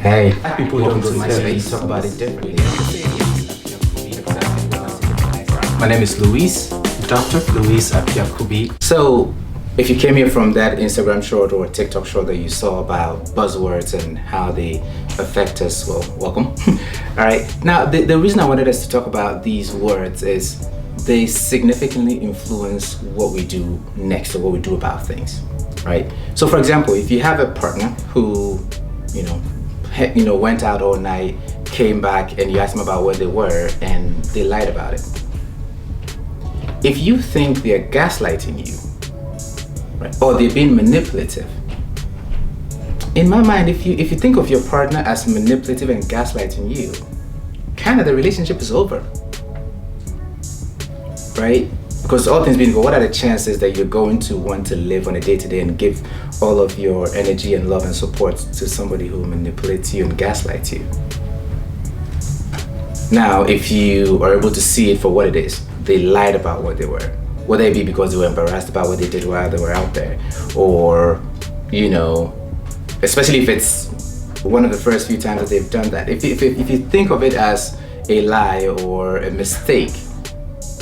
Hey, People don't go to my space, talk about it differently. my name is Luis, Dr. Luis Apiakubi. So, if you came here from that Instagram short or TikTok short that you saw about buzzwords and how they affect us, well, welcome. All right. Now, the reason I wanted us to talk about these words is they significantly influence what we do next or what we do about things, right? So, for example, if you have a partner who, went out all night, came back, and you asked them about where they were, and they lied about it. If you think they're gaslighting you, right, or they're being manipulative, in my mind, if you think of your partner as manipulative and gaslighting you, kind of the relationship is over, right? Because all things being equal, what are the chances that you're going to want to live on a day-to-day and give all of your energy and love and support to somebody who manipulates you and gaslights you? Now, if you are able to see it for what it is, they lied about what they were, whether it be because they were embarrassed about what they did while they were out there, or, especially if it's one of the first few times that they've done that. If you think of it as a lie or a mistake,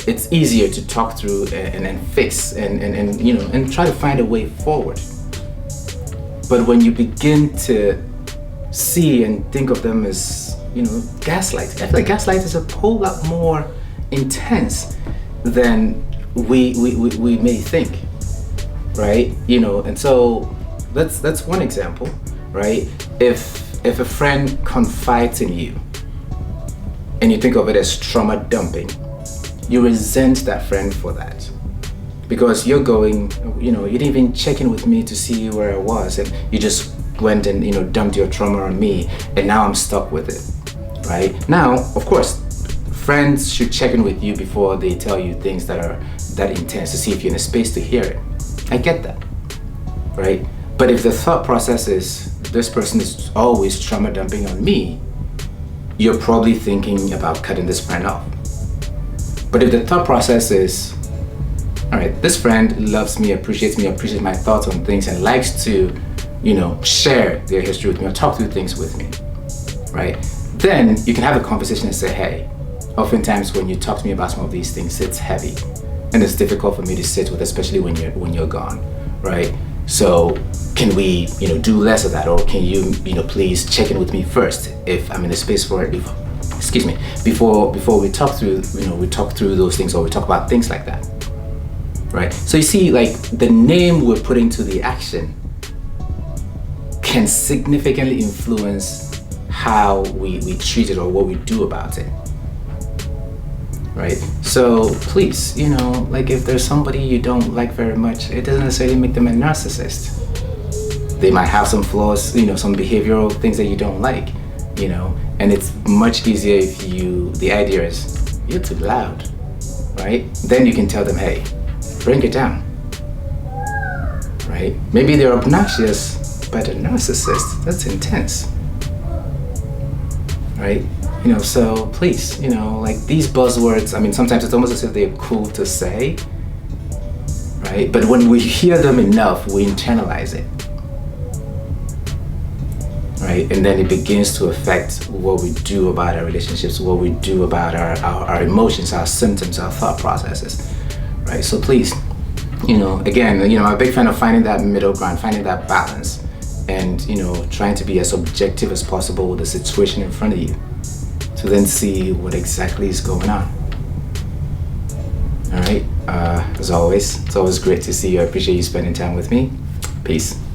it's easier to talk through and fix and try to find a way forward. But when you begin to see and think of them as, gaslight, I feel like gaslight is a whole lot more intense than we may think, right? And so that's one example, right? If a friend confides in you and you think of it as trauma dumping, you resent that friend for that, because you're going, you didn't even check in with me to see where I was, and you just went and dumped your trauma on me, and now I'm stuck with it, right? Now, of course, friends should check in with you before they tell you things that are that intense to see if you're in a space to hear it. I get that, right? But if the thought process is this person is always trauma dumping on me, you're probably thinking about cutting this friend off. But if the thought process is, all right, this friend loves me, appreciates my thoughts on things, and likes to, share their history with me or talk through things with me, right? Then you can have a conversation and say, hey, oftentimes when you talk to me about some of these things, it's heavy and it's difficult for me to sit with, especially when you're gone, right? So can we, do less of that, or can you, please check in with me first if I'm in a space for it before we talk through, we talk through those things, or we talk about things like that, right? So you see, like, the name we're putting to the action can significantly influence how we treat it or what we do about it, right? So please, if there's somebody you don't like very much, it doesn't necessarily make them a narcissist. They might have some flaws, some behavioral things that you don't like, and it's much easier if the idea is, you're too loud, right? Then you can tell them, hey, bring it down, right? Maybe they're obnoxious, but a narcissist, that's intense, right? So please, these buzzwords, sometimes it's almost as if they're cool to say, right? But when we hear them enough, we internalize it, right? And then it begins to affect what we do about our relationships, what we do about our emotions, our symptoms, our thought processes, right? So please, again, I'm a big fan of finding that middle ground, finding that balance, and, trying to be as objective as possible with the situation in front of you, to then see what exactly is going on. All right. As always, it's always great to see you. I appreciate you spending time with me. Peace.